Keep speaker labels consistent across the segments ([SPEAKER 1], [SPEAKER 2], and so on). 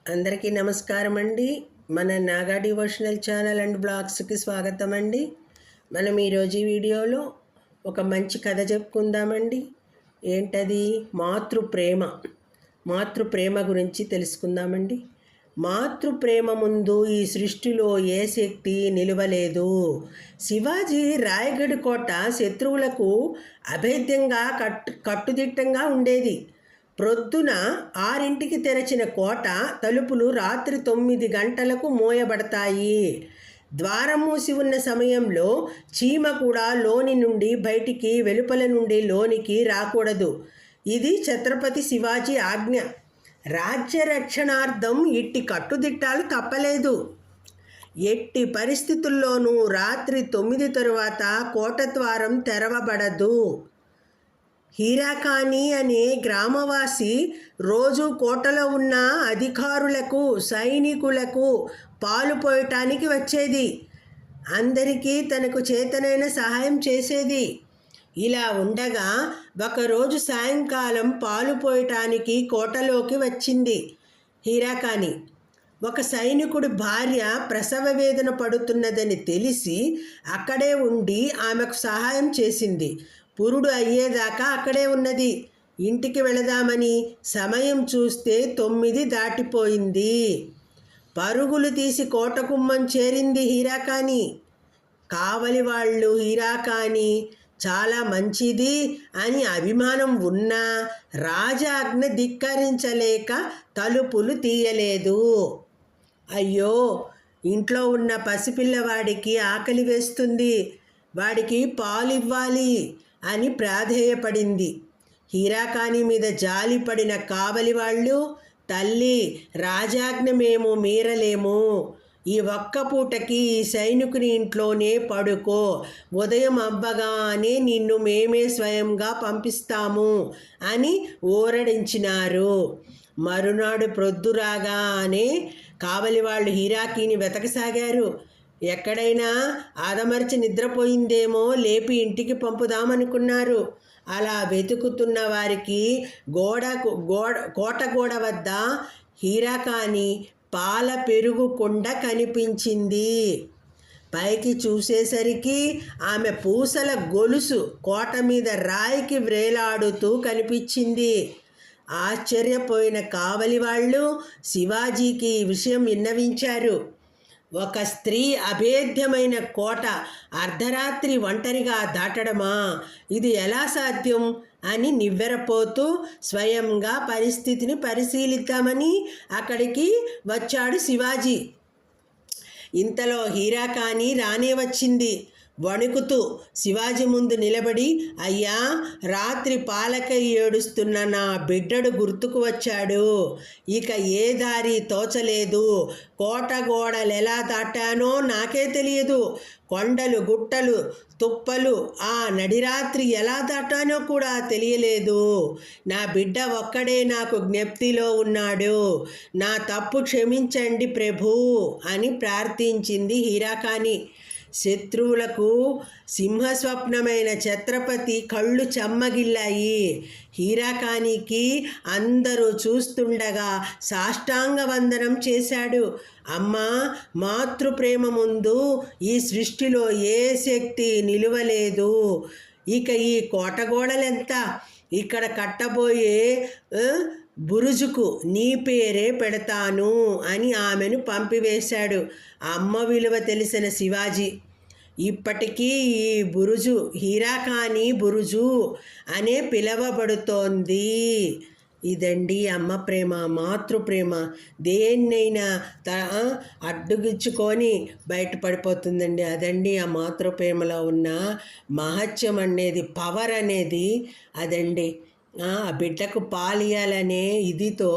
[SPEAKER 1] అందరికీ నమస్కారం అండి. మన నాగా డివోషనల్ ఛానల్ అండ్ బ్లాగ్స్కి స్వాగతం అండి. మనం ఈరోజు ఈ వీడియోలో ఒక మంచి కథ చెప్పుకుందామండి. ఏంటది? మాతృప్రేమ గురించి తెలుసుకుందామండి. మాతృప్రేమ ముందు ఈ సృష్టిలో ఏ శక్తి నిలవలేదు. శివాజీ రాయగఢ్ కోట శత్రువులకు అభేద్యంగా కట్టుదిట్టంగా ఉండేది. ప్రొద్దున 6ంటికి తెరచిన కోట తలుపులు రాత్రి 9 గంటలకు మూయబడతాయి. ద్వారం మూసి ఉన్న సమయంలో చీమ కూడా లోని నుండి బయటికి, వెలుపల నుండి లోనికి రాకూడదు. ఇది ఛత్రపతి శివాజీ ఆజ్ఞ. రాజ్య రక్షణార్థం ఇట్టి కట్టుదిట్టాలు తప్పలేదు. ఎట్టి పరిస్థితుల్లోనూ రాత్రి 9 తరువాత కోట ద్వారం తెరవబడదు. హీరాకాని అనే గ్రామవాసి రోజు కోటలో ఉన్న అధికారులకు, సైనికులకు పాలు పోయటానికి వచ్చేది. అందరికీ తనకు చేతనైన సహాయం చేసేది. ఇలా ఉండగా ఒకరోజు సాయంకాలం పాలు పోయటానికి కోటలోకి వచ్చింది హీరాకాని. ఒక సైనికుడి భార్య ప్రసవ వేదన పడుతున్నదని తెలిసి అక్కడే ఉండి ఆమెకు సహాయం చేసింది. పురుడు అయ్యేదాకా అక్కడే ఉన్నది. ఇంటికి వెళదామని సమయం చూస్తే 9 దాటిపోయింది. పరుగులు తీసి కోటకుమ్మం చేరింది హీరాకాని. కావలి వాళ్ళు హీరాకాని చాలా మంచిది అని అభిమానం ఉన్నా రాజాజ్ఞ ధిక్కరించలేక తలుపులు తీయలేదు. అయ్యో, ఇంట్లో ఉన్న పసిపిల్లవాడికి ఆకలి వేస్తుంది, వాడికి పాలు ఇవ్వాలి అని ప్రాధేయపడింది. హీరాకాని మీద జాలిపడిన కావలి వాళ్ళు, తల్లి, రాజాజ్ఞ మేము మీరలేము. ఈ ఒక్క పూటకి ఈ సైనికుని ఇంట్లోనే పడుకో. ఉదయం అవ్వగానే నిన్ను మేమే స్వయంగా పంపిస్తాము అని ఊరడించినారు. మరునాడు ప్రొద్దురాగానే కావలి వాళ్ళు హీరాకిని వెతకసాగారు. ఎక్కడైనా ఆదమర్చి నిద్రపోయిందేమో లేపి ఇంటికి పంపుదామనుకున్నారు. అలా వెతుకుతున్న వారికి కోట గోడ వద్ద హీరాకాని పాల పెరుగు కుండ కనిపించింది. పైకి చూసేసరికి ఆమె పూసల గొలుసు కోట మీద రాయికి వ్రేలాడుతూ కనిపించింది. ఆశ్చర్యపోయిన కావలి వాళ్ళు శివాజీకి ఈ విషయం విన్నవించారు. ఒక స్త్రీ అభేద్యమైన కోట అర్ధరాత్రి ఒంటరిగా దాటడమా? ఇది ఎలా సాధ్యం అని నివ్వెరపోతూ స్వయంగా పరిస్థితిని పరిశీలిద్దామని అక్కడికి వచ్చాడు శివాజీ. ఇంతలో హీరాకాని రానే వచ్చింది. వణుకుతూ శివాజీ ముందు నిలబడి, అయ్యా, రాత్రి పాలకై ఏడుస్తున్న నా బిడ్డడు గుర్తుకు వచ్చాడు. ఇక ఏ దారి తోచలేదు. కోట గోడలు ఎలా దాటానో నాకే తెలియదు. కొండలు, గుట్టలు, తుప్పలు ఆ నడిరాత్రి ఎలా దాటానో కూడా తెలియలేదు. నా బిడ్డ ఒక్కడే నాకు జ్ఞప్తిలో ఉన్నాడు. నా తప్పు క్షమించండి ప్రభూ అని ప్రార్థించింది హీరాకాని. శత్రువులకు సింహస్వప్నమైన ఛత్రపతి కళ్ళు చెమ్మగిల్లాయి. హీరాకానికి అందరూ చూస్తుండగా సాష్టాంగ వందనం చేశాడు. అమ్మా, మాతృప్రేమ ముందు ఈ సృష్టిలో ఏ శక్తి నిలువలేదు. ఇక ఈ కోటగోడలెంత, ఇక్కడ కట్టబోయే బురుజుకు నీ పేరే పెడతాను అని ఆమెను పంపివేశాడు. అమ్మ విలువ తెలిసిన శివాజీ ఇప్పటికీ ఈ బురుజు హీరాకాని బురుజు అనే పిలవబడుతోంది. ఇదండి అమ్మ ప్రేమ, మాతృప్రేమ. దేన్నైనా అడ్డుగిచ్చుకొని బయటపడిపోతుందండి. అదండి ఆ మాతృప్రేమలో ఉన్న మహత్యం అనేది, పవర్ అనేది అదండి. ఆ బిడ్డకు పాలియాలనే ఇదితో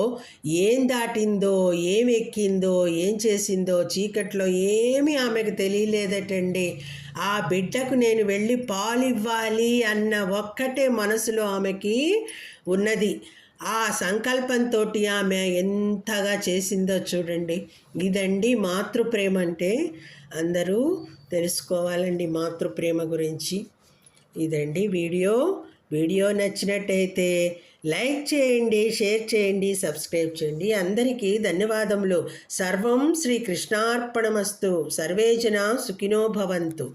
[SPEAKER 1] ఏం దాటిందో, ఏం ఎక్కిందో, ఏం చేసిందో చీకట్లో ఏమీ ఆమెకు తెలియలేదటండి. ఆ బిడ్డకు నేను వెళ్ళి పాలివ్వాలి అన్న ఒక్కటే మనసులో ఆమెకి ఉన్నది. ఆ సంకల్పంతో ఆమె ఎంతగా చేసిందో చూడండి. ఇదండి మాతృప్రేమ అంటే. అందరూ తెలుసుకోవాలండి మాతృప్రేమ గురించి. ఇదండి వీడియో నచ్చినట్టయితే లైక్ చేయండి, షేర్ చేయండి, సబ్స్క్రైబ్ చేయండి. అందరికీ ధన్యవాదములు. సర్వం శ్రీ కృష్ణార్పణమస్తు. సర్వే జనా సుఖినో భవంతు.